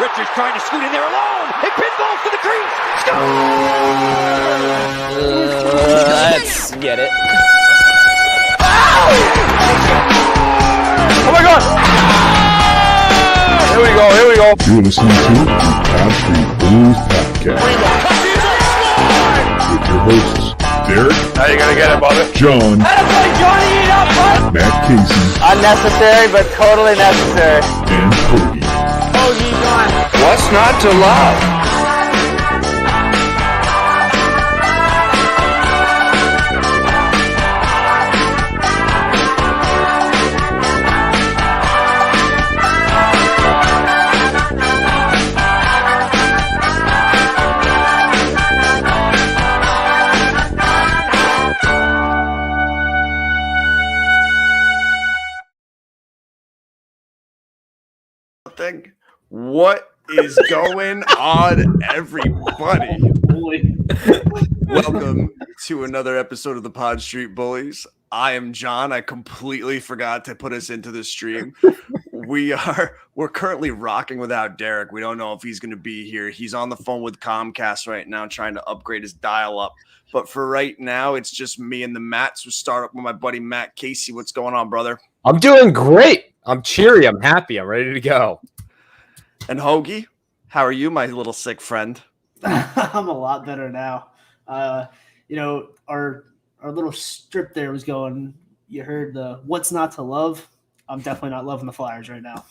Richards trying to scoot in there alone. It pinballs to the crease. Score! Let's get it. Oh my God! Here we go. You're listening to the Street Bullies podcast with your hosts, Derek. Now you're gonna get it, brother. John. Matt Casey. Unnecessary, but totally necessary. And Cody. What's not to love? What is going on, everybody? Welcome to another episode of the Street Bullies. I am John. I completely forgot to put us into the stream. We're currently rocking without Derek. We don't know if he's going to be here. He's on the phone with Comcast right now trying to upgrade his dial-up. But for right now, it's just me and the Matts. We'll start up with my buddy Matt Casey. What's going on, brother? I'm doing great. I'm cheery. I'm happy. I'm ready to go. And Hoagie, how are you, my little sick friend? I'm a lot better now. Our little strip there was going. You heard the "What's not to love." I'm definitely not loving the Flyers right now.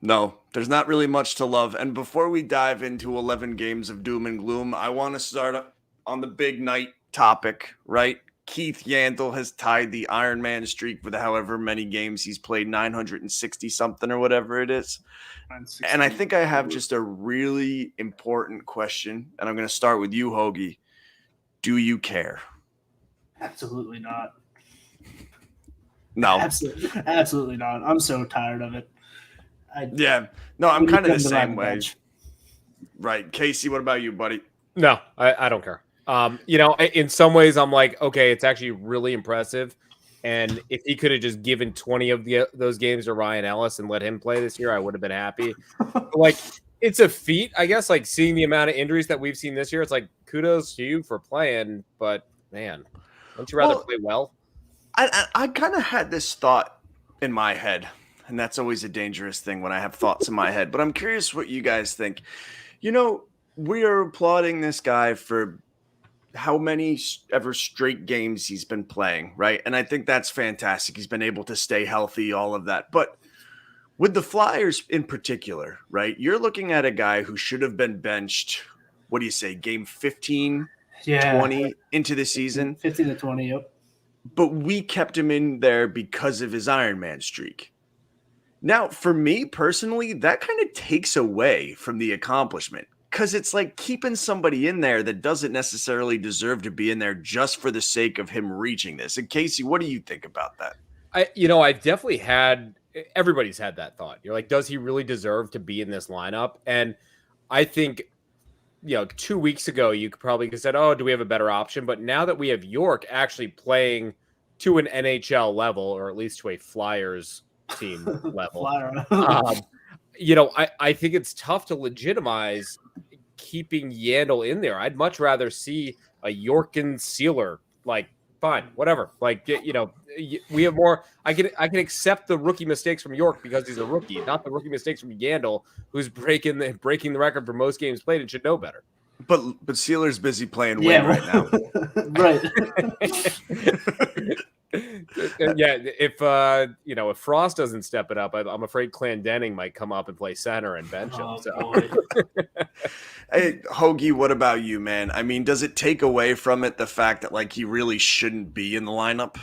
No, there's not really much to love. And before we dive into 11 games of doom and gloom, I want to start on the big night topic, right? Keith Yandle has tied the Iron Man streak with however many games he's played, 960 something or whatever it is. And I think I have just a really important question, and I'm going to start with you, Hoagie. Do you care? Absolutely not. No. Absolutely not. I'm so tired of it. I'm kind of the same way. Right. Casey, what about you, buddy? No, I don't care. In some ways, I'm like, okay, it's actually really impressive. And if he could have just given 20 of those games to Ryan Ellis and let him play this year, I would have been happy. But, it's a feat, I guess, seeing the amount of injuries that we've seen this year. It's like, kudos to you for playing. But, man, don't you rather play well? I kind of had this thought in my head, and that's always a dangerous thing when I have thoughts in my head. But I'm curious what you guys think. We are applauding this guy for how many ever straight games he's been playing, right? And I think that's fantastic. He's been able to stay healthy, all of that. But with the Flyers in particular, right? You're looking at a guy who should have been benched, what do you say, game 15, 20 into the season? 15 to 20, yep. But we kept him in there because of his Iron Man streak. Now, for me personally, that kind of takes away from the accomplishment. Because it's like keeping somebody in there that doesn't necessarily deserve to be in there just for the sake of him reaching this. And Casey, what do you think about that? I've definitely everybody's had that thought. You're like, does he really deserve to be in this lineup? And I think, 2 weeks ago, you could probably have said, oh, do we have a better option? But now that we have York actually playing to an NHL level, or at least to a Flyers team level, I think it's tough to legitimize keeping Yandle in there. I'd much rather see a York and Sealer, fine, whatever. We have more. I can accept the rookie mistakes from York because he's a rookie, not the rookie mistakes from Yandle, who's breaking the record for most games played and should know better. But Sealer's busy playing win right now. Right. If Frost doesn't step it up, I'm afraid Clendenning might come up and play center and bench him. Hey, Hoagie, what about you, man? I mean, does it take away from it the fact that he really shouldn't be in the lineup?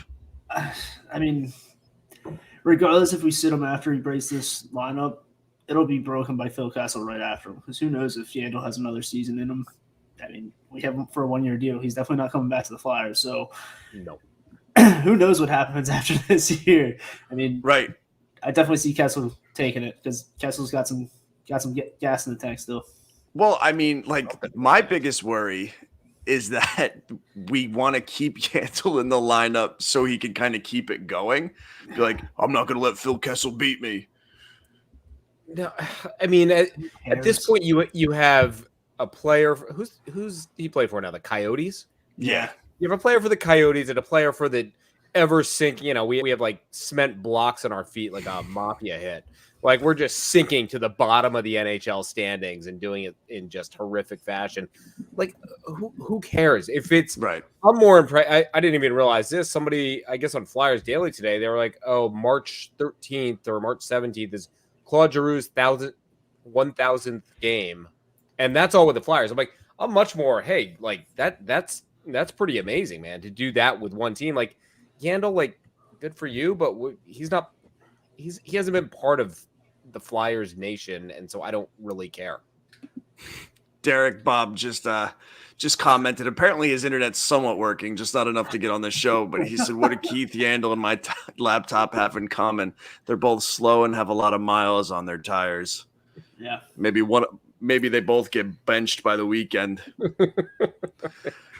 I mean, regardless if we sit him after he breaks this lineup, it'll be broken by Phil Kessel right after him. Because who knows if Yandle has another season in him? I mean, we have him for a 1-year deal. He's definitely not coming back to the Flyers. So, no. Who knows what happens after this year? I mean, right. I definitely see Kessel taking it because Kessel's got some gas in the tank still. Well, I mean, my biggest worry is that we want to keep Yandle in the lineup so he can kind of keep it going. Be like, I'm not going to let Phil Kessel beat me. No, I mean, at this point, you have a player who's he play for now? The Coyotes. Yeah. You have a player for the Coyotes and a player for the ever sinking. You know, we have like cement blocks on our feet, like a mafia hit. Like we're just sinking to the bottom of the NHL standings and doing it in just horrific fashion. Like, who cares if it's right? I'm more impressed. I didn't even realize this. Somebody, I guess, on Flyers Daily today, they were like, "Oh, March 13th or March 17th is Claude Giroux's 1,000th game," and that's all with the Flyers. I'm like, I'm much more. Hey, like that's pretty amazing, man, to do that with one team. Like Yandel, like good for you, but he hasn't been part of the Flyers nation, and so I don't really care. Derek Bob just commented. Apparently his internet's somewhat working, just not enough to get on the show. But he said, "What do Keith Yandel and my laptop have in common? They're both slow and have a lot of miles on their tires." Yeah, maybe they both get benched by the weekend.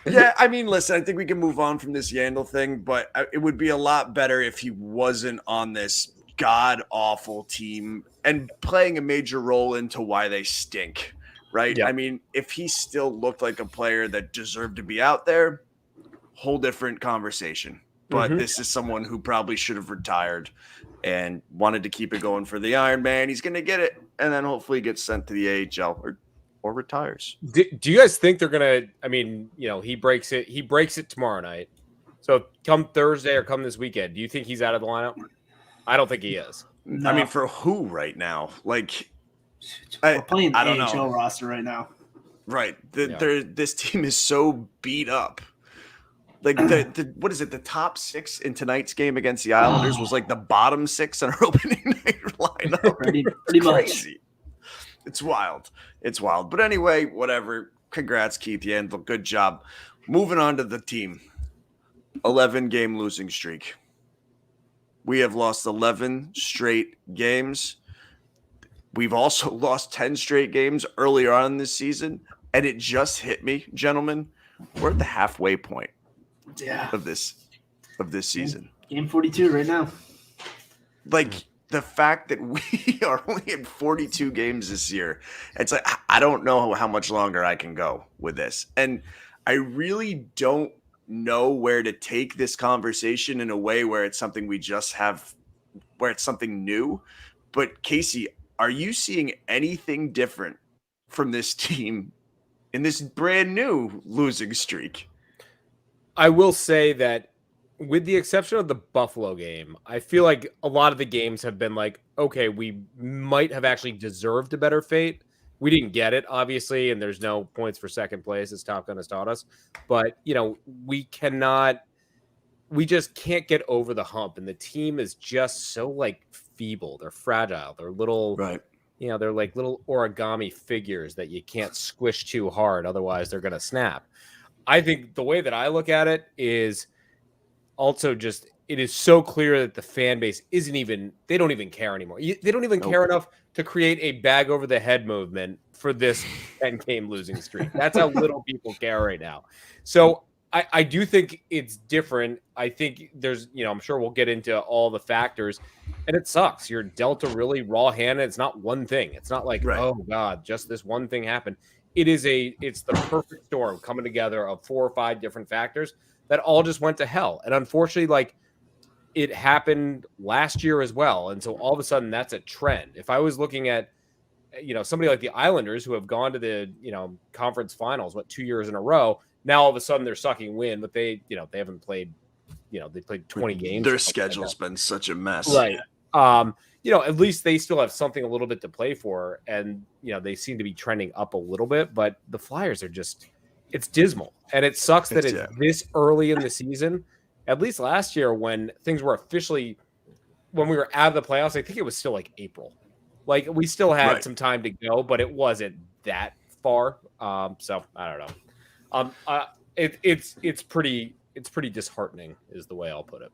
Yeah, I mean, listen, I think we can move on from this Yandel thing, but it would be a lot better if he wasn't on this god-awful team and playing a major role into why they stink, right? Yeah. I mean, if he still looked like a player that deserved to be out there, whole different conversation. But this is someone who probably should have retired and wanted to keep it going for the Iron Man. He's going to get it, and then hopefully gets sent to the AHL or retires. Do you guys think they're gonna? I mean, you know, he breaks it tomorrow night. So come Thursday or come this weekend, do you think he's out of the lineup? I don't think he is. No. I mean, for who right now? Like, we're playing the I don't AHL know. roster right now. Right. This team is so beat up. Like what is it? The top 6 in tonight's game against the Islanders was like the bottom 6 in our opening night lineup. Pretty much. Crazy. It's wild. It's wild. But anyway, whatever. Congrats, Keith Yandel. Good job. Moving on to the team. 11-game losing streak. We have lost 11 straight games. We've also lost 10 straight games earlier on this season. And it just hit me, gentlemen. We're at the halfway point of this season. Game 42 right now. Like, the fact that we are only in 42 games this year, it's like, I don't know how much longer I can go with this. And I really don't know where to take this conversation in a way where it's something we just have, where it's something new. But Casey, are you seeing anything different from this team in this brand new losing streak? I will say that with the exception of the Buffalo game, I feel like a lot of the games have been like, okay, we might have actually deserved a better fate. We didn't get it, obviously, and there's no points for second place, as Top Gun has taught us. But, you know, we just can't get over the hump. And the team is just so, like, feeble. They're fragile. They're little, right? You know, they're like little origami figures that you can't squish too hard. Otherwise, they're going to snap. I think the way that I look at it is also just it is so clear that the fan base they don't even care anymore. They don't even care enough to create a bag over the head movement for this 10-game losing streak. That's how little people care right now. So I do think it's different. I think there's, you know, I'm sure we'll get into all the factors, and it sucks. You're dealt a really raw hand. And it's not one thing. It's not like, oh God, just this one thing happened. It's the perfect storm coming together of 4 or 5 different factors that all just went to hell. And unfortunately, like, it happened last year as well. And so all of a sudden that's a trend. If I was looking at, you know, somebody like the Islanders who have gone to the, you know, conference finals, 2 years in a row, now all of a sudden they're sucking wind, but they haven't played, you know, they played 20 games. Their schedule's been such a mess. Right. You know, at least they still have something a little bit to play for. And, you know, they seem to be trending up a little bit, but the Flyers are just, it's dismal. And it sucks that it's this early in the season. At least last year when things were officially, when we were out of the playoffs, I think it was still like April. Like we still had some time to go, but it wasn't that far. So I don't know. It's pretty disheartening is the way I'll put it.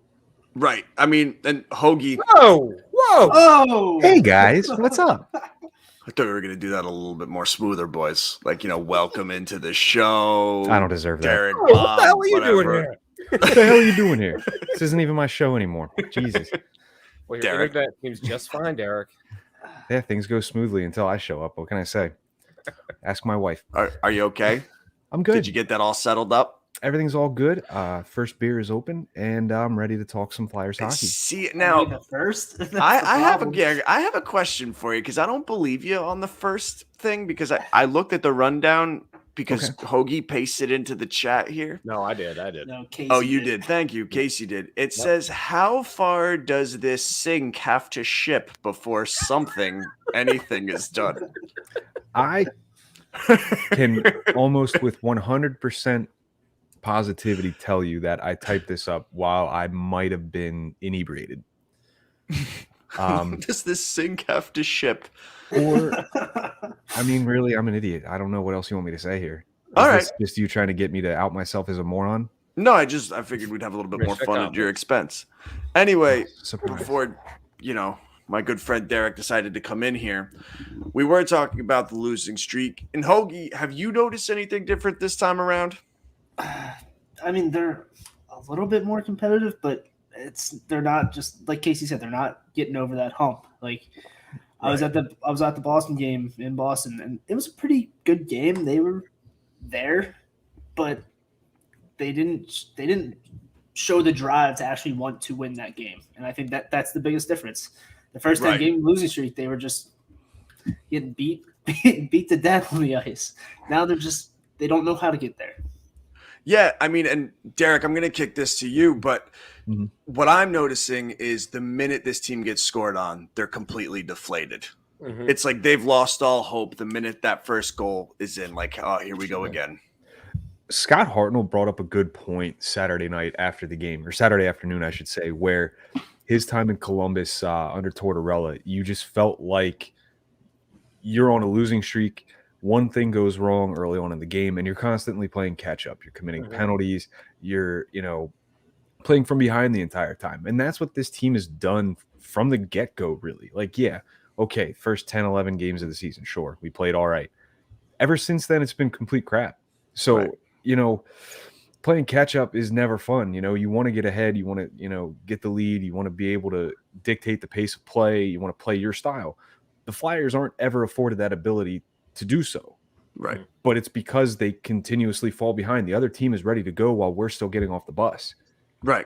Right. I mean, and Hoagie. Whoa. Oh, hey guys, what's up? I thought we were going to do that a little bit more smoother, boys. Like, you know, welcome into the show. I don't deserve that. Derek, what Bob, the hell are you whatever. doing here? What the hell are you doing here? This isn't even my show anymore. Jesus. Well, your Derek. internet seems just fine, Derek. Yeah, things go smoothly until I show up. What can I say? Ask my wife. Are you okay? I'm good. Did you get that all settled up? Everything's all good. First beer is open, and I'm ready to talk some Flyers hockey. See I now, mean, the first. That's I the have problem. I have a question for you because I don't believe you on the first thing because I looked at the rundown because Hoagie pasted into the chat here. No, I did. No, Casey Oh, you did. Thank you. Casey did. It says, how far does this sink have to ship before anything is done? I can almost with 100% positivity tell you that I typed this up while I might have been inebriated. Does this sink have to ship? Or, I mean, really, I'm an idiot. I don't know what else you want me to say here. All Is this just you trying to get me to out myself as a moron? No, I figured we'd have a little bit more fun at your expense. Anyway, Surprise. before, my good friend Derek decided to come in here, we were talking about the losing streak. And Hoagie, have you noticed anything different this time around? I mean, they're a little bit more competitive, but they're not, just like Casey said, they're not getting over that hump. Like I was at the Boston game in Boston, and it was a pretty good game. They were there, but they didn't show the drive to actually want to win that game. And I think that's the biggest difference. The first 10 game losing streak, they were just getting beat to death on the ice. Now they don't know how to get there. Yeah, I mean, and Derek, I'm going to kick this to you, but what I'm noticing is the minute this team gets scored on, they're completely deflated. Mm-hmm. It's like they've lost all hope the minute that first goal is in. Like, oh, here we go again. Scott Hartnell brought up a good point Saturday night after the game, or Saturday afternoon, I should say, where his time in Columbus under Tortorella, you just felt like you're on a losing streak. One thing goes wrong early on in the game, and you're constantly playing catch up. You're committing penalties. You're, playing from behind the entire time. And that's what this team has done from the get-go, really. Like, yeah, okay, first 10, 11 games of the season, sure, we played all right. Ever since then, it's been complete crap. So, playing catch-up is never fun. You want to get ahead. You want to, get the lead. You want to be able to dictate the pace of play. You want to play your style. The Flyers aren't ever afforded that ability to do so. Right. But it's because they continuously fall behind. The other team is ready to go while we're still getting off the bus. Right.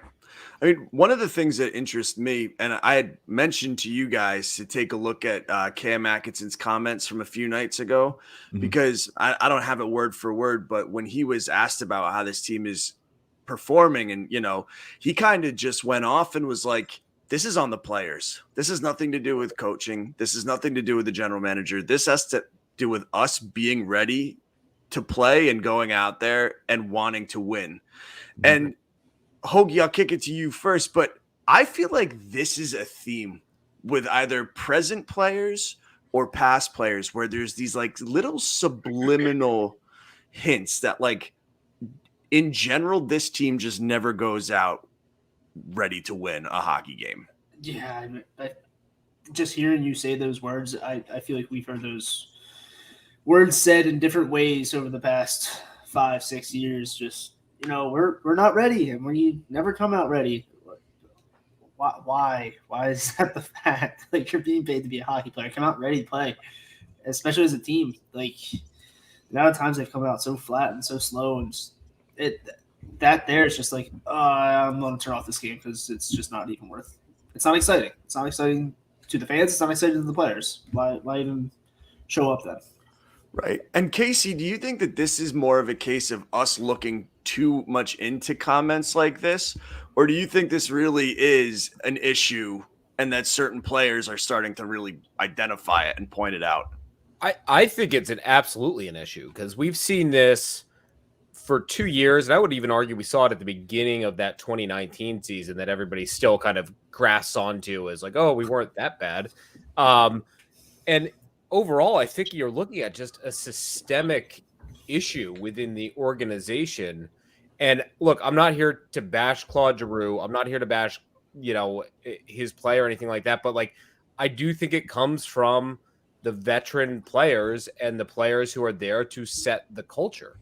I mean, one of the things that interests me, and I had mentioned to you guys to take a look at Cam Atkinson's comments from a few nights ago, because I don't have it word for word, but when he was asked about how this team is performing, and, he kind of just went off and was like, this is on the players. This has nothing to do with coaching. This has nothing to do with the general manager. This has to do with us being ready to play and going out there and wanting to win. And Hoagie, I'll kick it to you first, but I feel like this is a theme with either present players or past players where there's these like little subliminal hints that, like, in general, this team just never goes out ready to win a hockey game. Yeah, I just hearing you say those words, I feel like we've heard those words said in different ways over the past 5-6 years. Just, we're not ready, and we never come out ready. Why is that the fact? Like, you're being paid to be a hockey player. Come out ready to play, especially as a team. Like, the amount of times they've come out so flat and so slow, and it's just like, I'm going to turn off this game because it's just not even worth. It's not exciting. It's not exciting to the fans. It's not exciting to the players. Why even show up then? Right. And Casey, do you think that this is more of a case of us looking too much into comments like this? Or do you think this really is an issue and that certain players are starting to really identify it and point it out? I think it's absolutely an issue because we've seen this for 2 years. And I would even argue we saw it at the beginning of that 2019 season that everybody still kind of grasps onto as like, oh, we weren't that bad. And overall, I think you're looking at just a systemic issue within the organization. And look, I'm not here to bash Claude Giroux. I'm not here to bash, his play or anything like that. But like, I do think it comes from the veteran players and the players who are there to set the culture.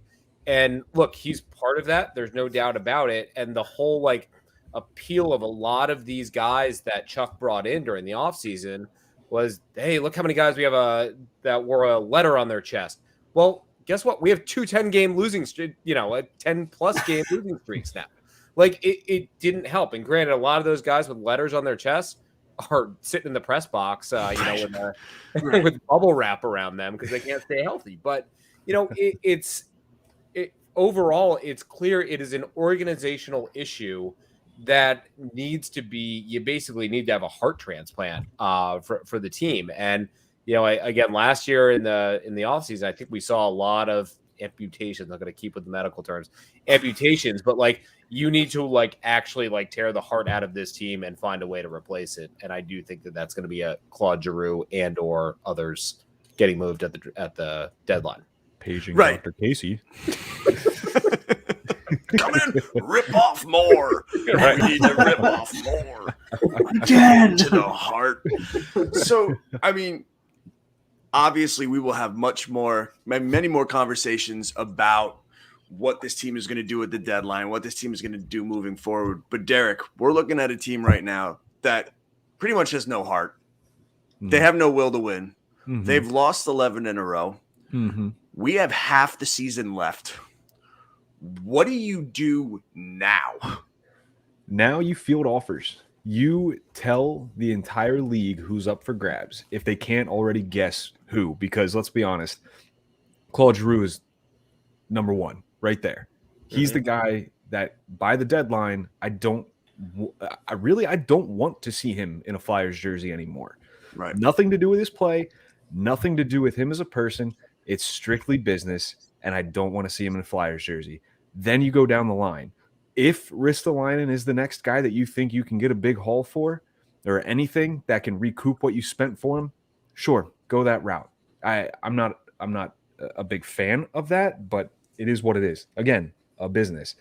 And look, he's part of that. There's no doubt about it. And the whole like appeal of a lot of these guys that Chuck brought in during the offseason was, hey, look how many guys we have that wore a letter on their chest. Well, guess what? We have 2 10-game losing streak, a 10+ game losing streaks now. Like it didn't help. And granted, a lot of those guys with letters on their chest are sitting in the press box, with bubble wrap around them because they can't stay healthy. But overall, it's clear it is an organizational issue that needs to be. You basically need to have a heart transplant for the team. And again, last year in the offseason, I think we saw a lot of amputations. I'm going to keep with the medical terms, amputations, but you need to actually tear the heart out of this team and find a way to replace it. And I do think that that's going to be a Claude Giroux and or others getting moved at the deadline. Paging Right. Dr. Casey. Come in, rip off more. Right. We need to rip off more. Again. To the heart. So, I mean, obviously we will have many more conversations about what this team is going to do at the deadline, what this team is going to do moving forward. But Derek, we're looking at a team right now that pretty much has no heart. Mm-hmm. They have no will to win. Mm-hmm. They've lost 11 in a row. Mm-hmm. We have half the season left. What do you do now? Now you field offers. You tell the entire league who's up for grabs if they can't already guess who. Because let's be honest, Claude Giroux is number one right there. He's the guy that by the deadline, I don't want to see him in a Flyers jersey anymore. Right. Nothing to do with his play, nothing to do with him as a person. It's strictly business, and I don't want to see him in a Flyers jersey. Then you go down the line. If Ristolainen is the next guy that you think you can get a big haul for, or anything that can recoup what you spent for him, sure, go that route. I'm not a big fan of that, but it is what it is. Again, a business.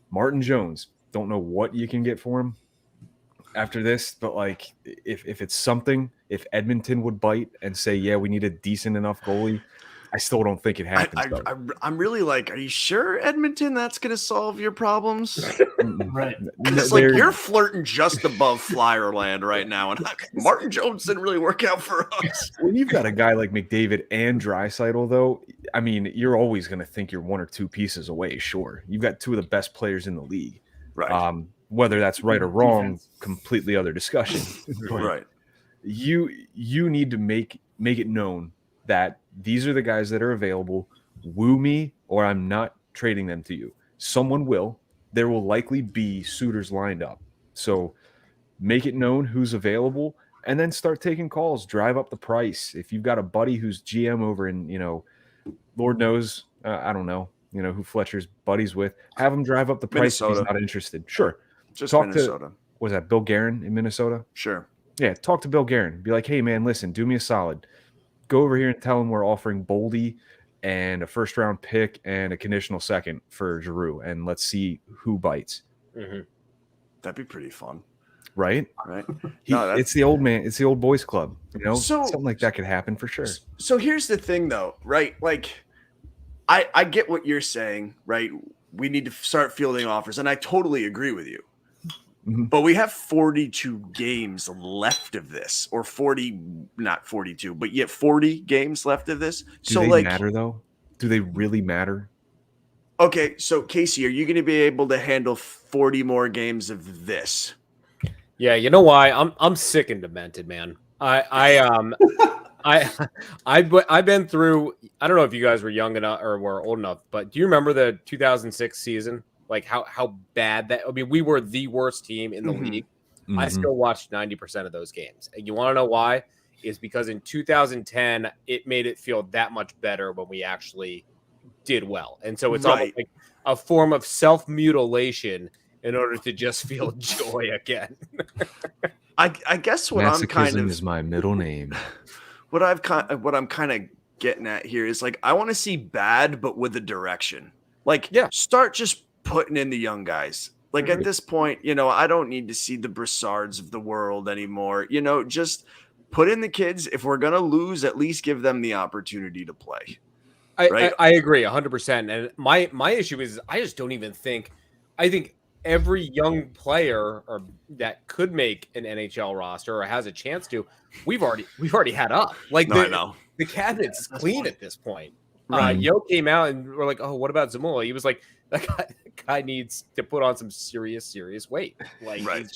Martin Jones, don't know what you can get for him after this, but if it's something, if Edmonton would bite and say, yeah, we need a decent enough goalie, I still don't think it happens. I'm really are you sure, Edmonton, that's going to solve your problems? Right. It's you're flirting just above Flyer land right now, and Martin Jones didn't really work out for us. When you've got a guy like McDavid and Draisaitl, though, I mean, you're always going to think you're 1 or 2 pieces away, sure. You've got 2 of the best players in the league. Right. Whether that's right or wrong, completely other discussion. Right. You need to make it known that these are the guys that are available. Woo me, or I'm not trading them to you. Someone will. There will likely be suitors lined up. So make it known who's available, and then start taking calls. Drive up the price. If you've got a buddy who's GM over in, Lord knows, I don't know, who Fletcher's buddies with, have him drive up the price if he's not interested. Sure. Just talk Minnesota. Was that Bill Guerin in Minnesota? Sure. Yeah, talk to Bill Guerin. Be like, hey, man, listen, do me a solid. Go over here and tell him we're offering Boldy and a first-round pick and a conditional second for Giroux, and let's see who bites. Mm-hmm. That'd be pretty fun. Right? Right. It's the old man. It's the old boys club. So, something like that could happen for sure. So here's the thing, though, right? I get what you're saying, right? We need to start fielding offers, and I totally agree with you. Mm-hmm. But we have 42 games left of this, or 40, not 42, but yet 40 games left of this. Do they matter, though? Do they really matter? Okay, so Casey, are you going to be able to handle 40 more games of this? Yeah, you know why? I'm sick and demented, man. I've been through. I don't know if you guys were young enough or were old enough, but do you remember the 2006 season? How bad that? I mean, we were the worst team in the league. Mm-hmm. I still watched 90% of those games. And you want to know why? Is because in 2010 it made it feel that much better when we actually did well, and so it's almost like a form of self-mutilation in order to just feel joy again. I guess what I'm kind of is my middle name. What I'm kind of getting at here is I want to see bad, but with a direction. Start just putting in the young guys. At this point, I don't need to see the Brassards of the world anymore. Just put in the kids. If we're gonna lose, at least give them the opportunity to play. I agree 100%. And my issue is I just don't even think. I think every young player or that could make an NHL roster or has a chance to, we've already had up. Like I know. the cabinet's clean at this point. Right. Yo came out and we're like, oh, what about Zamula? He was like, that guy needs to put on some serious weight. Like Right.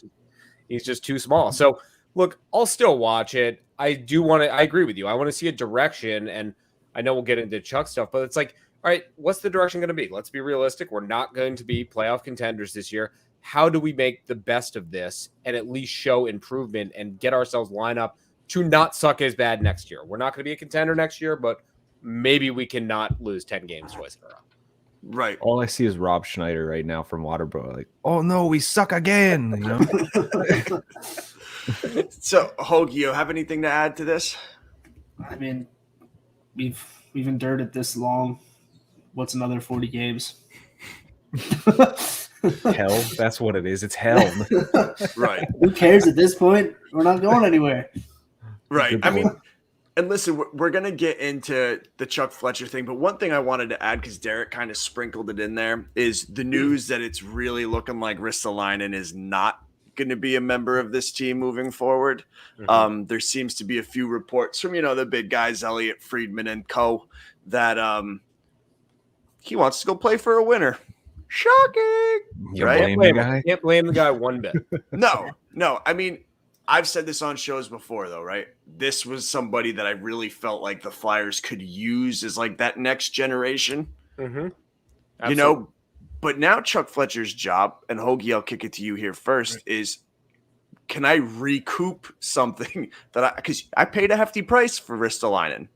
he's just too small. So look, I'll still watch it. I agree with you. I want to see a direction, and I know we'll get into Chuck stuff, but it's like, all right, what's the direction going to be? Let's be realistic. We're not going to be playoff contenders this year. How do we make the best of this and at least show improvement and get ourselves lined up to not suck as bad next year? We're not going to be a contender next year, but maybe we cannot lose 10 games twice in a row. Right. All I see is Rob Schneider right now from Waterboro. Like, oh no, we suck again. You know? So, Hoagie, you have anything to add to this? I mean, we've endured it this long. What's another 40 games? Hell, that's what it is. It's hell. Right. Who cares at this point? We're not going anywhere. Right. Good I mean, point. and listen, we're going to get into the Chuck Fletcher thing, but one thing I wanted to add, because Derek kind of sprinkled it in there, is the news that it's really looking like Ristolainen is not going to be a member of this team moving forward. Mm-hmm. There seems to be a few reports from, the big guys, Elliot Friedman and co., that he wants to go play for a winner. Shocking. You Right? blame the guy? Can't blame the guy one bit. No. I mean, I've said this on shows before, though, right? This was somebody that I really felt like the Flyers could use as like that next generation, Mm-hmm. But now Chuck Fletcher's job, and Hoagie, I'll kick it to you here first, is can I recoup something because I paid a hefty price for Ristolainen.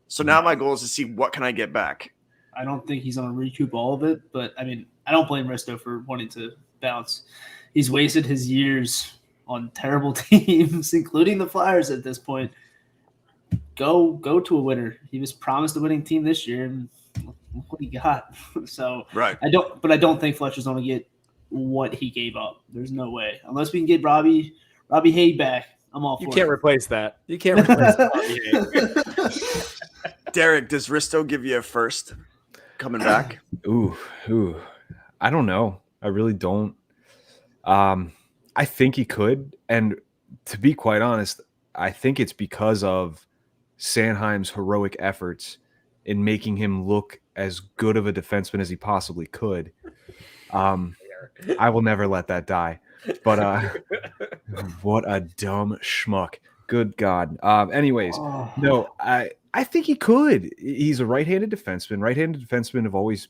So now my goal is to see what can I get back. I don't think he's going to recoup all of it, but I mean, I don't blame Risto for wanting to bounce. He's wasted his years on terrible teams, including the Flyers at this point. Go to a winner. He was promised a winning team this year, and look what he got. So Right. I don't think Fletcher's going to get what he gave up. There's no way. Unless we can get Robbie Hay back, I'm all for it. You can't replace that. You can't replace that. Derek, does Risto give you a first coming back? Ooh. I don't know. I really don't. I think he could. And to be quite honest, I think it's because of Sanheim's heroic efforts in making him look as good of a defenseman as he possibly could. I will never let that die. But what a dumb schmuck. Good God. Anyways, no, I think he could. He's a right-handed defenseman. Right-handed defensemen have always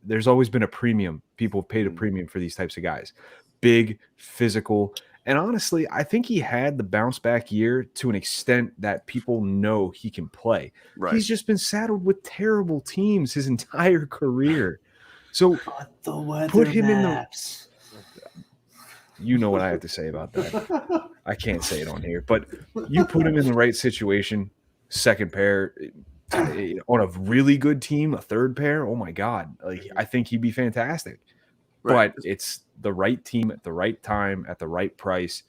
there's always been a premium. People have paid a premium for these types of guys. Big, physical. And honestly, I think he had the bounce back year to an extent that people know he can play. Right. He's just been saddled with terrible teams his entire career. So put him in the. You know what I have to say about that. I can't say it on here, but you put him in the right situation, second pair on a really good team, a third pair. Oh my God. Like, I think he'd be fantastic. Right. But it's the right team at the right time at the right price.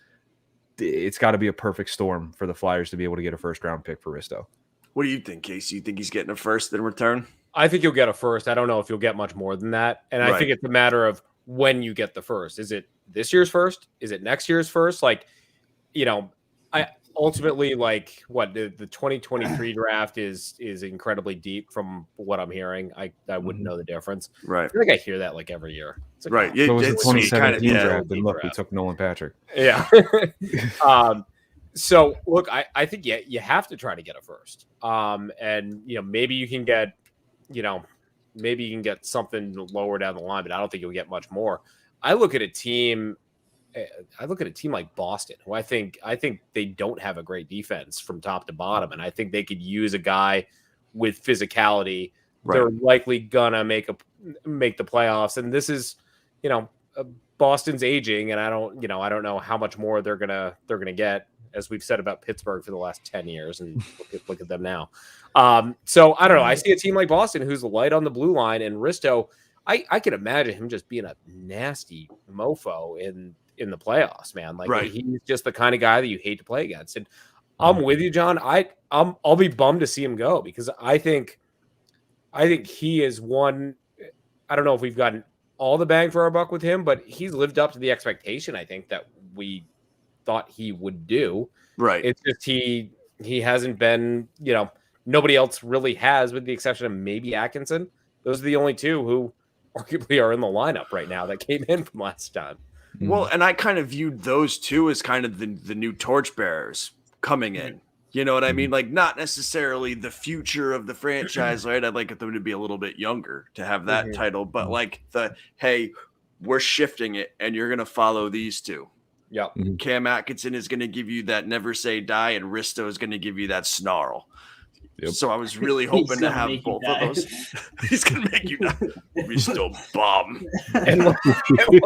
It's got to be a perfect storm for the Flyers to be able to get a first round pick for Risto. What do you think, Casey? You think he's getting a first in return? I think you'll get a first. I don't know if you'll get much more than that. And I think it's a matter of when you get the first. Is it this year's first? Is it next year's first? Like, I ultimately like what the 2023 draft is incredibly deep from what I'm hearing. I wouldn't know the difference. Right. I feel like I hear that like every year. It's like, Right. So was the It's 2017 kinda- draft, and look, we took Nolan Patrick. Yeah. So look, I think you have to try to get a first. And maybe you can get, maybe you can get something lower down the line, but I don't think you'll get much more. I look at a team like Boston, who I think they don't have a great defense from top to bottom, and I think they could use a guy with physicality. Right. They're likely gonna make the playoffs, and this is, Boston's aging, and I don't know how much more they're gonna get, as we've said about Pittsburgh for the last 10 years, and look at them now. So I don't know. I see a team like Boston who's light on the blue line, and Risto, I can imagine him just being a nasty mofo in the playoffs, man. Like he's just the kind of guy that you hate to play against. And I'm with you, John. I'll be bummed to see him go, because I think he is one. I don't know if we've gotten all the bang for our buck with him, but he's lived up to the expectation, I think, that we thought he would do. Right. It's just he hasn't been, nobody else really has, with the exception of maybe Atkinson. Those are the only two who arguably are in the lineup right now that came in from last time. Well, and I kind of viewed those two as kind of the new torchbearers coming in. You know what I mean? Like, not necessarily the future of the franchise, right? I'd like them to be a little bit younger to have that title, but like hey, we're shifting it and you're going to follow these two. Yeah. Cam Atkinson is going to give you that never say die, and Risto is going to give you that snarl. Yep. So I was really hoping to have both of those. He's going to make you die. Risto bomb. And what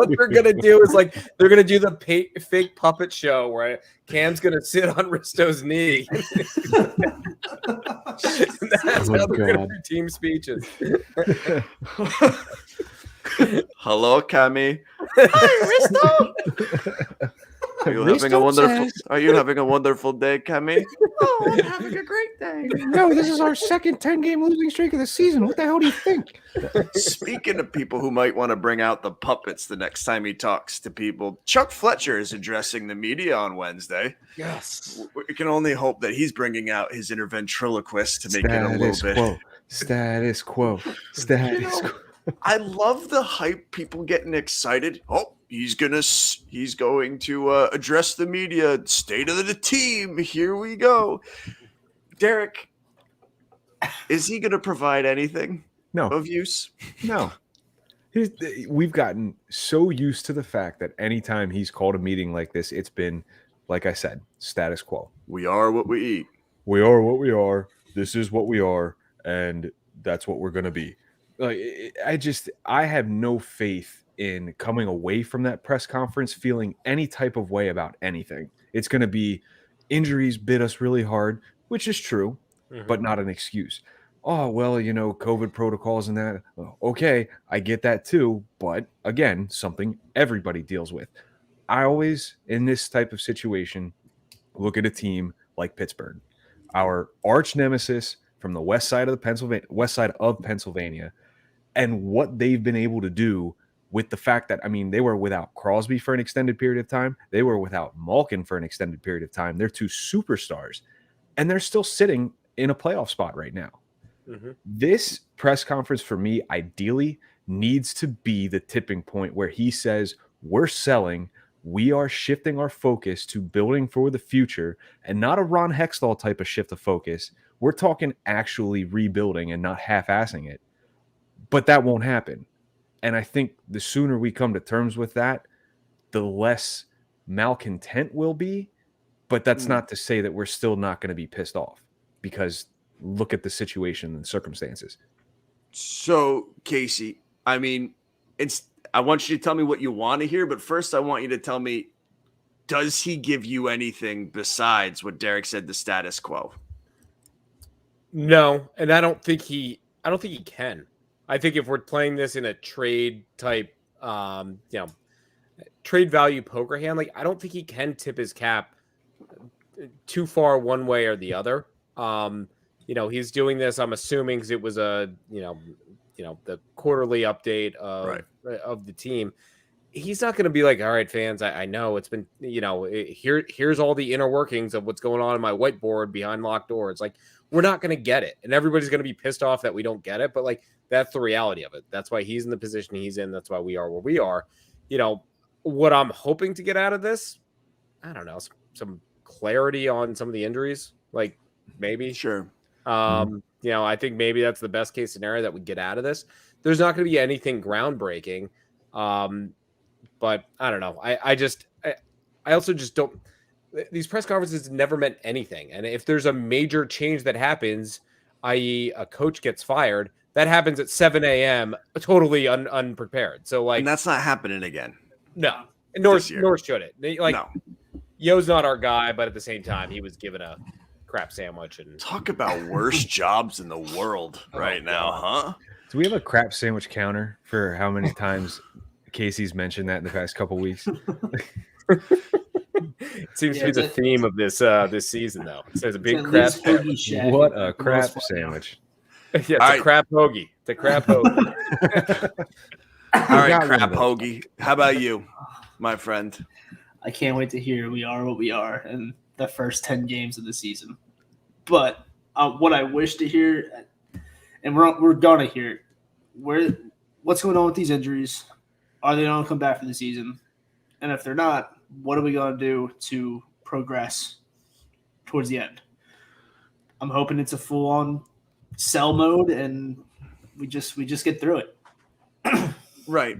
they're going to do is they're going to do the fake puppet show where Cam's going to sit on Risto's knee. That's how they're going to do team speeches. Hello, Cammy. Hi, Risto. Are you having a wonderful day, Cammy? Oh, I'm having a great day. No, this is our second 10-game losing streak of the season. What the hell do you think? Speaking of people who might want to bring out the puppets the next time he talks to people, Chuck Fletcher is addressing the media on Wednesday. Yes. We can only hope that he's bringing out his inner ventriloquist to make it a little bit. Status quo. I love the hype, people getting excited. Oh, he's going to address the media, state of the team. Here we go. Derek, is he going to provide anything of use? No. We've gotten so used to the fact that anytime he's called a meeting like this, it's been, like I said, status quo. We are what we eat. We are what we are. This is what we are. And that's what we're going to be. I have no faith in coming away from that press conference feeling any type of way about anything. It's going to be injuries bit us really hard, which is true, but not an excuse. Oh, well, COVID protocols and that. Okay, I get that too. But again, something everybody deals with. I always, in this type of situation, look at a team like Pittsburgh, our arch nemesis from the west side of Pennsylvania, and what they've been able to do with the fact that, they were without Crosby for an extended period of time. They were without Malkin for an extended period of time. They're two superstars, and they're still sitting in a playoff spot right now. This press conference for me, ideally, needs to be the tipping point where he says, we're selling, we are shifting our focus to building for the future, and not a Ron Hextall type of shift of focus. We're talking actually rebuilding and not half-assing it. But that won't happen. And I think the sooner we come to terms with that, the less malcontent we'll be. But that's not to say that we're still not going to be pissed off, because look at the situation and circumstances. So, Casey, I want you to tell me what you want to hear, but first I want you to tell me, does he give you anything besides what Derek said, the status quo? No, and I don't think he can. I think if we're playing this in a trade type, trade value poker hand, I don't think he can tip his cap too far one way or the other. He's doing this, I'm assuming, because it was the quarterly update of the team. He's not going to be like, all right, fans, I know it's been, here's all the inner workings of what's going on in my whiteboard behind locked doors. We're not going to get it. And everybody's going to be pissed off that we don't get it. But that's the reality of it. That's why he's in the position he's in. That's why we are where we are. What I'm hoping to get out of this, I don't know, some clarity on some of the injuries, maybe. Sure. I think maybe that's the best case scenario that we get out of this. There's not going to be anything groundbreaking. But I don't know. I also just don't. These press conferences never meant anything. And if there's a major change that happens, i.e. a coach gets fired, that happens at 7 a.m. totally unprepared. So and that's not happening again. No, nor should it. No. Yo's not our guy, but at the same time, he was given a crap sandwich. And talk about worst jobs in the world now, huh? Do we have a crap sandwich counter for how many times Casey's mentioned that in the past couple weeks? It seems to be the theme of this season, though. It says a big crap sandwich. What a crap sandwich. Yeah, it's a crap hoagie. It's a crap hoagie. All right, got one crap of those. hoagie. How about you, my friend? I can't wait to hear we are what we are in the first 10 games of the season. But what I wish to hear, and we're gonna hear it, what's going on with these injuries? Are they going to come back for the season? And if they're not, what are we going to do to progress towards the end? I'm hoping it's a full-on sell mode, and we just get through it. Right.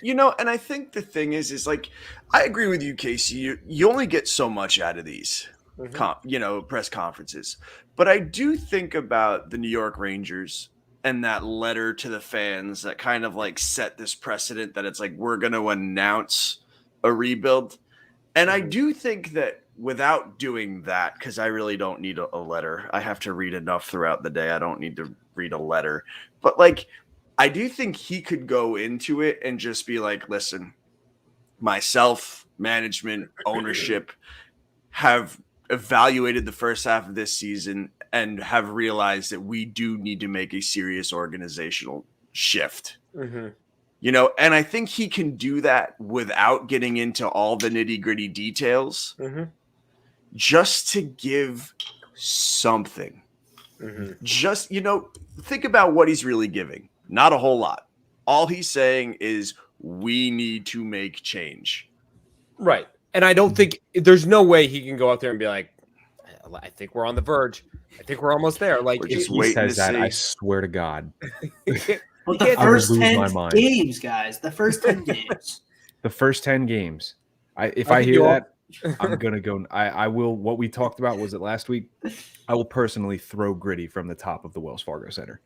You know, and I think the thing is like, I agree with you, Casey. You only get so much out of these, press conferences. But I do think about the New York Rangers and that letter to the fans that kind of like set this precedent that it's like, we're going to announce a rebuild. And I do think that without doing that, because I really don't need a letter. I have to read enough throughout the day. I don't need to read a letter. But like, I do think he could go into it and just be like, listen, myself, management, ownership have evaluated the first half of this season and have realized that we do need to make a serious organizational shift. You know, and I think he can do that without getting into all the nitty-gritty details, just to give something. Just, you know, think about what he's really giving. Not a whole lot. All he's saying is we need to make change. Right. And I don't think there's no way he can go out there and be like, I think we're on the verge. I think we're almost there. Like, We're just He waiting says to that, see. I swear to God. But the can't- I would first lose 10 my mind. games, guys. The first 10 games. The first 10 games. If I I think hear you all- that, I'm going to go. I will. What we talked about, was it last week? I will personally throw Gritty from the top of the Wells Fargo Center.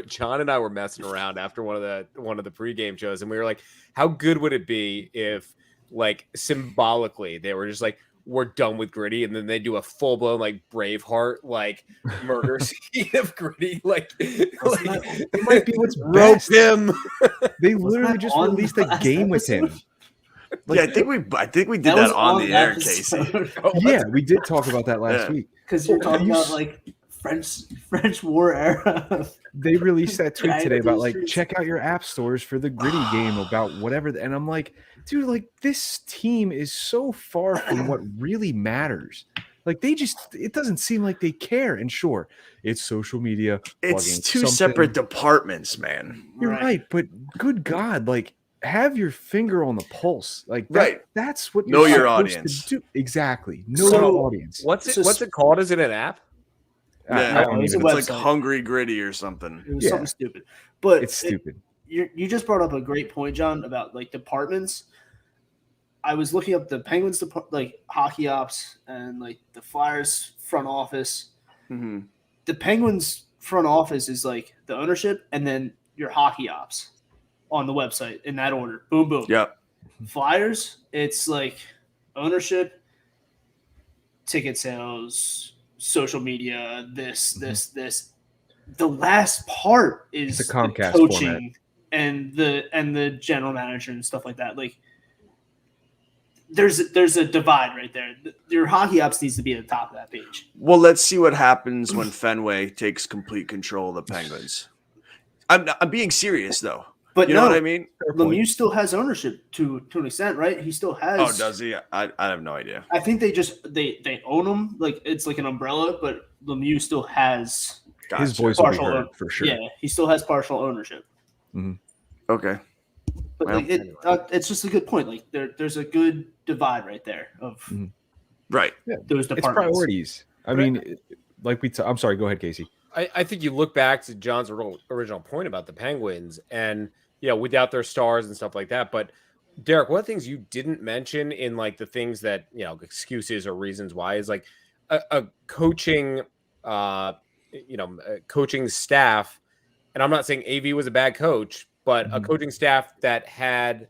John and I were messing around after one of the pregame shows, and we were like, how good would it be if, like, symbolically they were just like, we're done with Gritty, and then they do a full-blown like Braveheart like murder scene of Gritty, like It might be what's rope best. him. They Was literally that just on released the a last game with him. episode? Yeah, I think we did that on the air, Casey. Yeah, we did talk about that last Yeah. week. Because you're talking You about s- like French War era. They released that tweet Right, today about those like, streets. check out your app stores for the Gritty game about whatever. And I'm like, dude, like this team is so far from what really matters. Like it doesn't seem like they care. And sure, it's social media. It's plugging two something. separate departments, man. You're right, but good God, like have your finger on the pulse. Like Right. that's what Know you're your supposed to audience. do. Exactly. Know So- your audience. What's So- it called? Is it an app? Yeah, I don't it's a even. web- It's like website. Hungry Gritty or something. It was Yeah. something stupid. But It's stupid. You just brought up a great point, John, about like departments. I was looking up the Penguins like hockey ops and like the Flyers front office. Mhm. The Penguins front office is like the ownership and then your hockey ops on the website in that order. Boom, boom. Yep. Flyers, it's like ownership, ticket sales, social media, this. The last part is It's a Comcast coaching and the general manager and stuff like that. Like there's a divide right there. Your hockey ops needs to be at the top of that page. Well, let's see what happens when Fenway takes complete control of the Penguins. I'm being serious though. But You know what I mean? Lemieux still has ownership to an extent, right? He still has. Oh, does he? I have no idea. I think they own him. Like it's like an umbrella, but Lemieux still has. Gotcha. His voice will be Partial heard own- for sure. Yeah, he still has partial ownership. Okay. But Well, like it's just a good point. Like there's a good divide right there of Right. those It's departments. priorities. I mean, like I'm sorry. Go ahead, Casey. I think you look back to John's original point about the Penguins and, you know, without their stars and stuff like that. But Derek, one of the things you didn't mention in like the things that, you know, excuses or reasons why is like a coaching, coaching staff. And I'm not saying AV was a bad coach, but a coaching staff that had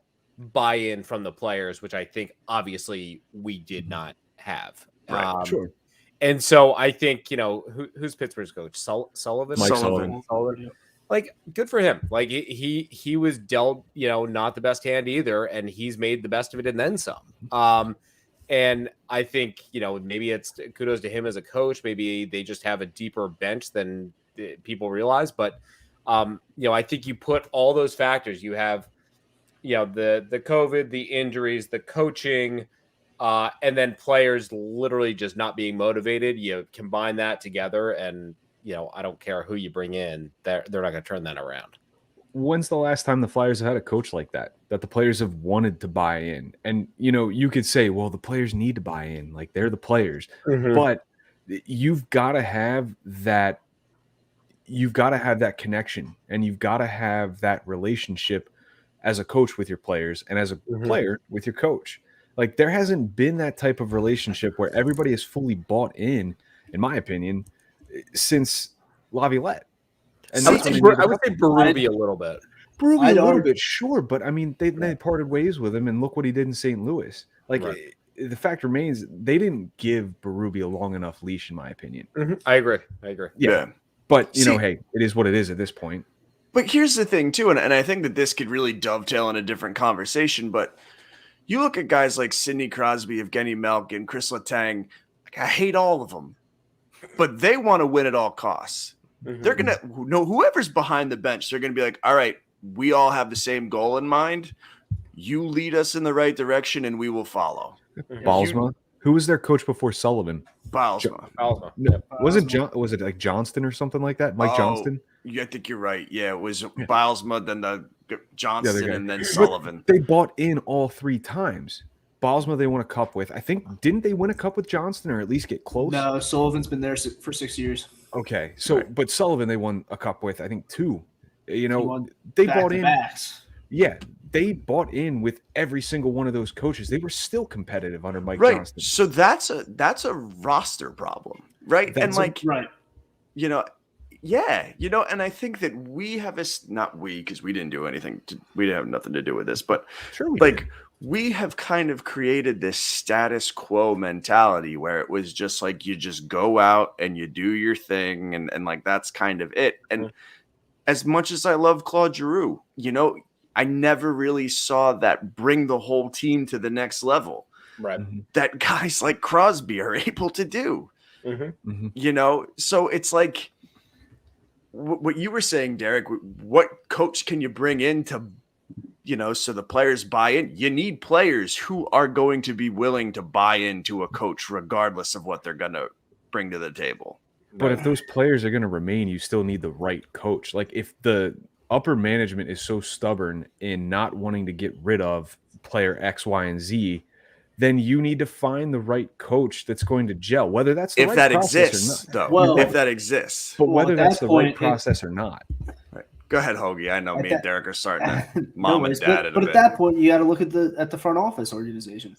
buy-in from the players, which I think obviously we did not have. Right. Sure. And so I think, you know, who's Pittsburgh's coach? Sullivan? Mike Sullivan. Yeah. Like, good for him. Like he was dealt, you know, not the best hand either, and he's made the best of it and then some. And I think, you know, maybe it's kudos to him as a coach. Maybe they just have a deeper bench than people realize. But, you know, I think you put all those factors. You have the COVID, the injuries, the coaching, and then players literally just not being motivated. You combine that together, and I don't care who you bring in, they're not going to turn that around. When's the last time the Flyers have had a coach like that the players have wanted to buy in? And, you could say, well, the players need to buy in. Like, they're the players. Mm-hmm. But you've got to have that. You've got to have that connection, and you've got to have that relationship as a coach with your players and as a player with your coach. Like, there hasn't been that type of relationship where everybody is fully bought in my opinion, since Laviolette. And I would say Berube a little bit. Berube a little bit, sure, but I mean, they parted ways with him, and look what he did in St. Louis. Like, the fact remains, they didn't give Berube a long enough leash, in my opinion. Mm-hmm. I agree. Yeah. But, hey, it is what it is at this point. But here's the thing, too, and I think that this could really dovetail in a different conversation, but you look at guys like Sidney Crosby, Evgeny Malkin, Chris Letang, I hate all of them, but they want to win at all costs. Mm-hmm. They're going to know whoever's behind the bench. They're going to be like, all right, we all have the same goal in mind. You lead us in the right direction and we will follow. Balsma, who was their coach before Sullivan? Balsma. No, was it like Johnston or something like that? Mike Johnston? Yeah, I think you're right. Yeah, it was Balsma, then the Johnston, and then Sullivan. But they bought in all 3 times. Balsma, they won a cup with. I think, didn't they win a cup with Johnston or at least get close? No, Sullivan's been there for 6 years. Okay, so but Sullivan they won a cup with, I think 2. They bought in. Yeah, they bought in with every single one of those coaches. They were still competitive under Mike Johnston. So that's a roster problem, right? And and I think that we have not we, because we didn't do anything. We didn't have nothing to do with this, but sure, we have kind of created this status quo mentality where it was just like you just go out and you do your thing, and like that's kind of it. And as much as I love Claude Giroux, I never really saw that bring the whole team to the next level. Right. That guys like Crosby are able to do. So it's like what you were saying, Derek. What coach can you bring in to so the players buy in? You need players who are going to be willing to buy into a coach regardless of what they're going to bring to the table. But if those players are going to remain, you still need the right coach. Like, if the upper management is so stubborn in not wanting to get rid of player X, Y, and Z, then you need to find the right coach that's going to gel, whether that's the if right that process exists, or not. though. Well, if that exists. But whether that's the right process or not. Go ahead, Hoagie. I know me and Derek are starting to mom and dad but at that point, you got to look at the front office organization.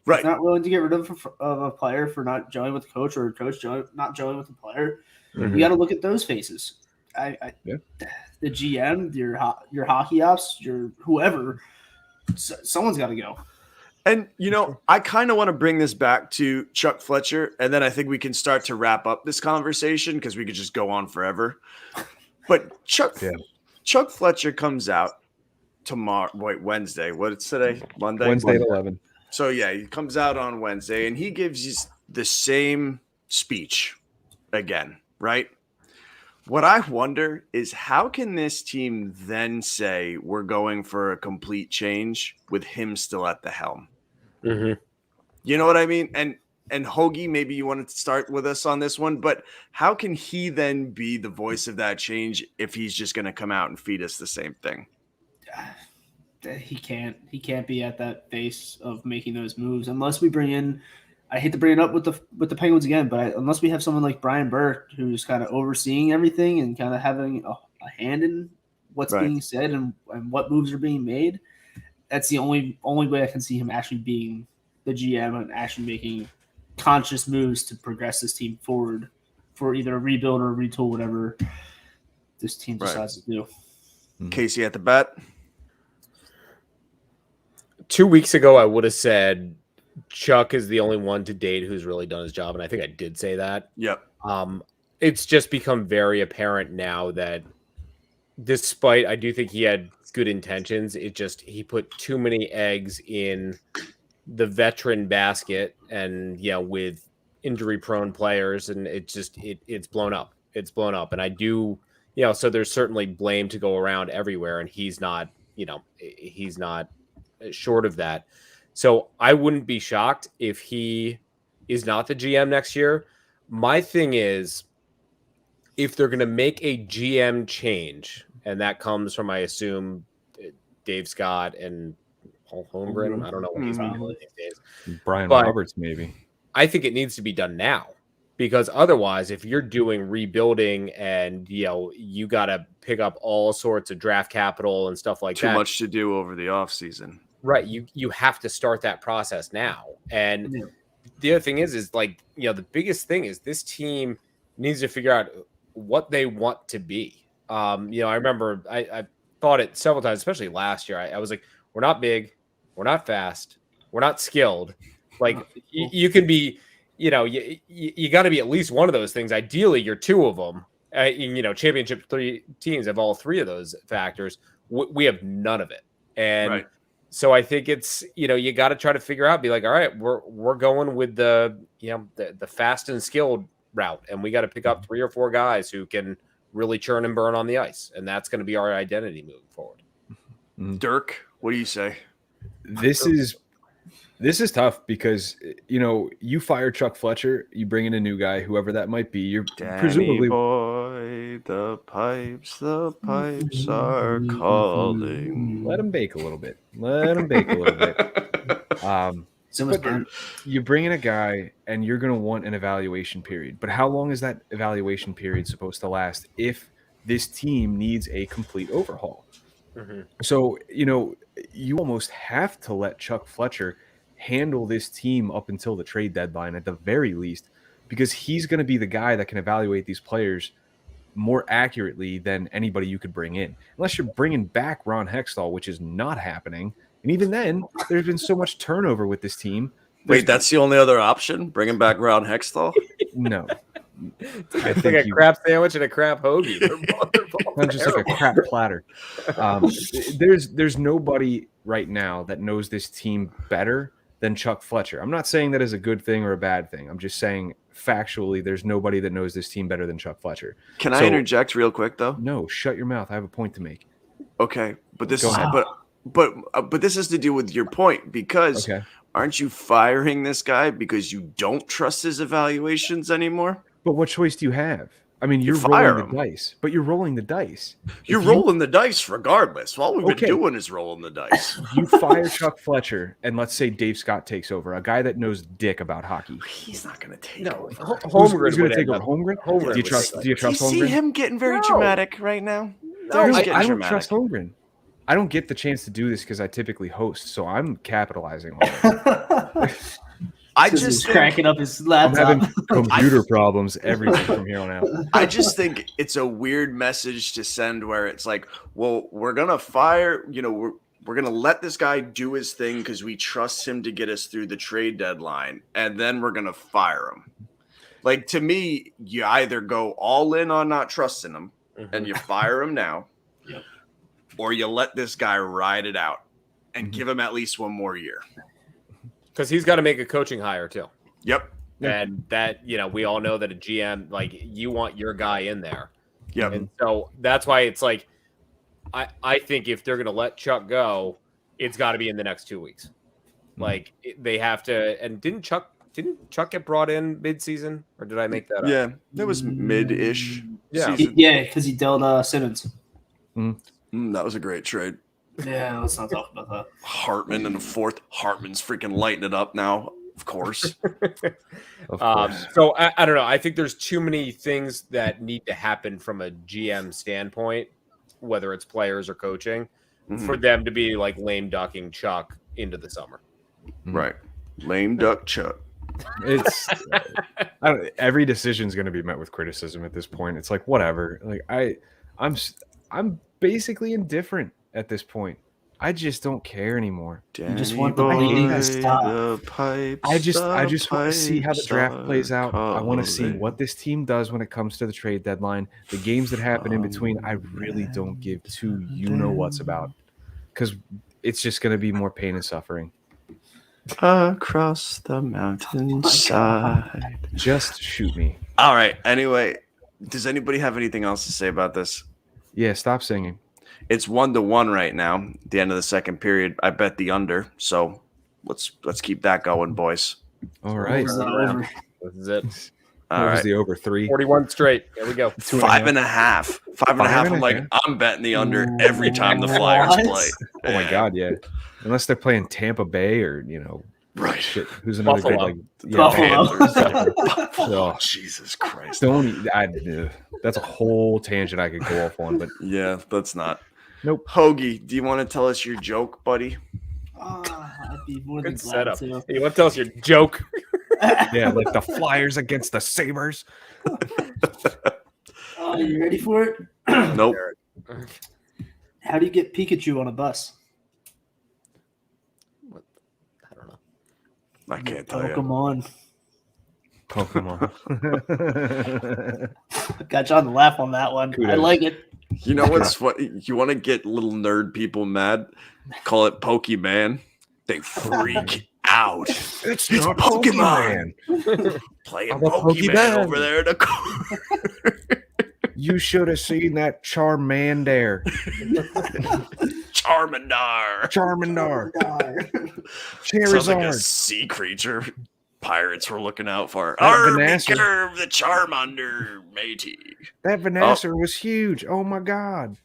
Right. If not willing to get rid of a player for not gelling with the coach, or a coach not gelling with the player, you got to look at those faces. The GM, your hockey ops, your whoever, someone's got to go. And, I kind of want to bring this back to Chuck Fletcher, and then I think we can start to wrap up this conversation because we could just go on forever. But Chuck Fletcher comes out tomorrow. Wait, Wednesday. What's today? Monday? Wednesday at 11. So, he comes out on Wednesday, and he gives you the same speech again, right? What I wonder is how can this team then say we're going for a complete change with him still at the helm? Mm-hmm. You know what I mean? And Hoagie, maybe you wanted to start with us on this one, but how can he then be the voice of that change if he's just going to come out and feed us the same thing? He can't be at that base of making those moves unless we bring in. I hate to bring it up with the Penguins again, but unless we have someone like Brian Burke who's kind of overseeing everything and kind of having a hand in what's being said and what moves are being made, that's the only way I can see him actually being the GM and actually making conscious moves to progress this team forward for either a rebuild or a retool, whatever this team decides to do. Casey at the bat. 2 weeks ago, I would have said Chuck is the only one to date who's really done his job, and I think I did say that. Yep. It's just become very apparent now that despite I do think he had good intentions, he put too many eggs in the veteran basket, and with injury-prone players, and it's blown up. It's blown up, and I do, so there's certainly blame to go around everywhere, and he's not he's not short of that. So I wouldn't be shocked if he is not the GM next year. My thing is, if they're going to make a GM change, and that comes from, I assume, Dave Scott and Paul Holmgren. I don't know what he's doing these days. Brian Roberts, maybe. I think it needs to be done now, because otherwise, if you're doing rebuilding and you got to pick up all sorts of draft capital and stuff like that, too much to do over the offseason. Right. You have to start that process now. And the other thing is like, the biggest thing is this team needs to figure out what they want to be. I remember I thought it several times, especially last year. I was like, we're not big, we're not fast, we're not skilled. Like you can be, you got to be at least one of those things. Ideally, you're two of them. Championship 3 teams have all 3 of those factors. We have none of it. And so I think it's, you got to try to figure out, be like, all right, we're going with the fast and skilled route, and we got to pick up 3 or 4 guys who can really churn and burn on the ice, and that's going to be our identity moving forward. Dirk, what do you say? This is tough because you fire Chuck Fletcher, you bring in a new guy, whoever that might be. You're presumably boy, the pipes are calling. Let him bake a little bit. But you bring in a guy and you're going to want an evaluation period. But how long is that evaluation period supposed to last if this team needs a complete overhaul? Mm-hmm. So, you almost have to let Chuck Fletcher handle this team up until the trade deadline at the very least, because he's going to be the guy that can evaluate these players more accurately than anybody you could bring in. Unless you're bringing back Ron Hextall, which is not happening. And even then, there's been so much turnover with this team. Wait, that's the only other option? Bringing back Ron Hextall? No. It's like a crap sandwich and a crap hoagie. They're just like a crap platter. There's nobody right now that knows this team better than Chuck Fletcher. I'm not saying that is a good thing or a bad thing. I'm just saying factually there's nobody that knows this team better than Chuck Fletcher. Can I interject real quick, though? No, shut your mouth. I have a point to make. Okay, but this is but this has to do with your point, because aren't you firing this guy because you don't trust his evaluations anymore? But what choice do you have? I mean, you're rolling the dice, but you're rolling the dice. You're rolling the dice regardless. All we've been doing is rolling the dice. You fire Chuck Fletcher, and let's say Dave Scott takes over, a guy that knows dick about hockey. He's not going to take over. Holmgren's going to take over. Holmgren? Do you trust Holmgren? Do you see him getting very dramatic right now? No, I don't trust Holmgren. I don't get the chance to do this because I typically host, so I'm capitalizing on it. I just cracking up his laptop. I'm having computer problems everything from here on out. I just think it's a weird message to send where it's like, well, we're gonna fire, we're gonna let this guy do his thing because we trust him to get us through the trade deadline, and then we're gonna fire him. Like, to me, you either go all in on not trusting him and you fire him now, or you let this guy ride it out and give him at least one more year. Because he's got to make a coaching hire too. Yep. And that, we all know that a GM, like, you want your guy in there. Yep. And so that's why it's like, I think if they're going to let Chuck go, it's got to be in the next 2 weeks. Like, they have to. And didn't Chuck get brought in mid-season, or did I make that up? Yeah, that was mid-ish. Yeah, because he dealt Simmons. That was a great trade. Yeah, let's not talk about that. Hartman in the fourth. Hartman's freaking lighting it up now, of course. So I don't know. I think there's too many things that need to happen from a GM standpoint, whether it's players or coaching, for them to be like lame ducking Chuck into the summer. Right. Lame duck Chuck. It's every decision is going to be met with criticism at this point. It's like, whatever. Like I'm basically indifferent at this point. I just don't care anymore. You just want the bleeding to stop. I just want to see how the draft plays out. I want to see what this team does when it comes to the trade deadline. The games that happen in between, I really don't give two you-know-whats about, because it's just going to be more pain and suffering. Across the mountainside. Just shoot me. All right. Anyway, does anybody have anything else to say about this? Yeah, stop singing. It's 1-1 right now. At the end of the second period, I bet the under. So let's keep that going, boys. All right. Over. This is it. All What was right. the over 3? 41 straight. There we go. 5.5. 5.5. I'm like, I'm betting the under every time the Flyers What? play. Oh my God, yeah. Unless they're playing Tampa Bay or Right. shit. Who's another Buffalo. great Buffalo. Oh, Jesus Christ. That's a whole tangent I could go off on, but Yeah, that's not. Nope. Hoagie, do you want to tell us your joke, buddy? I'd be more than Good glad setup. to. Hey, you want to tell us your joke? yeah, like the Flyers against the Sabres. Oh, you ready for it? Nope. How do you get Pikachu on a bus? I don't know. I can't tell you. Pokemon. Pokemon. Got John to laugh on that one. I Kudos. like it. You know what's funny? You want to get little nerd people mad? Call it Pokemon. They freak out. It's not Pokemon. Playing I'm a Pokemon Pokemon. over there in the corner. You should have seen that Charmander. Charmander. Charmander. Sounds like a Charizard. sea creature. Pirates were looking out for. That Army Vanessa. curve the Charmander, matey. That Vanessa was huge. Oh my God.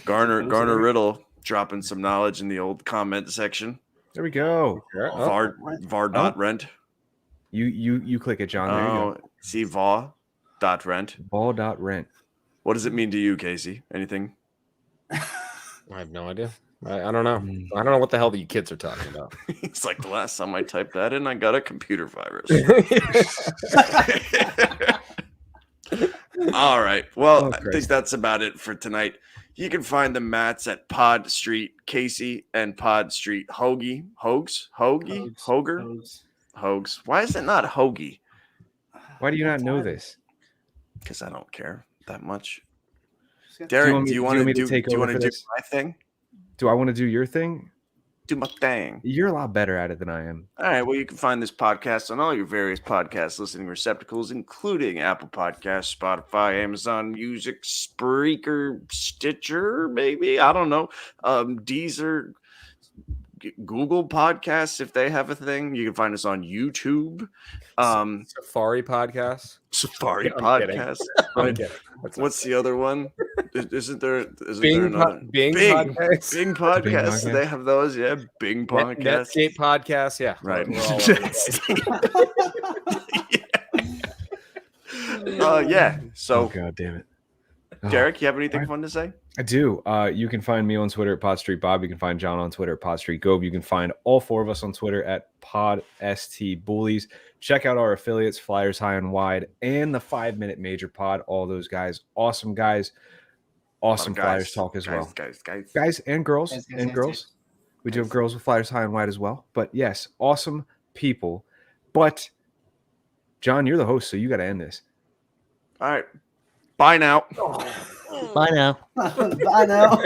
Garner Riddle dropping some knowledge in the old comment section. There we go. Var.rent. You click it, John. There you go. Oh, see va.rent. Ball.rent. What does it mean to you, Casey? Anything? I have no idea. I don't know. I don't know what the hell you kids are talking about. It's like the last time I typed that in, I got a computer virus. All right. Well, I think that's about it for tonight. You can find the Mats at Pod Street Casey and Pod Street Hoagie. Hoagie? Hoags. Why is it not Hoagie? Why do you not know this? Because I don't care that much. Do Derek, you want me to take over for do this? my thing? Do I want to do your thing? Do my thing. You're a lot better at it than I am. All right. Well, you can find this podcast on all your various podcast listening receptacles, including Apple Podcasts, Spotify, Amazon Music, Spreaker, Stitcher, maybe. I don't know. Deezer, Google Podcasts, if they have a thing. You can find us on YouTube. Safari podcast. Safari I'm kidding. Podcast. I'm Right? kidding. What's the other one? Isn't there Bing, another? Bing podcast. Bing Podcast. Bing Podcast. They have those. Yeah. Bing Podcast. Netscape podcast. Yeah. Right. We're all over the place. Yeah. So, Oh, God damn it. Oh, Derek, you have anything fun to say? I do. You can find me on Twitter at PodStreetBob. You can find John on Twitter at PodStreetGobe. You can find all four of us on Twitter at PodSTBullies. Check out our affiliates, Flyers High and Wide, and the 5 Minute Major Pod. All those guys, awesome guys. Awesome Flyers talk as well. Guys and girls. Girls. We do have girls with Flyers High and Wide as well. But yes, awesome people. But, John, you're the host, so you got to end this. All right. Bye now. Bye now. Bye now.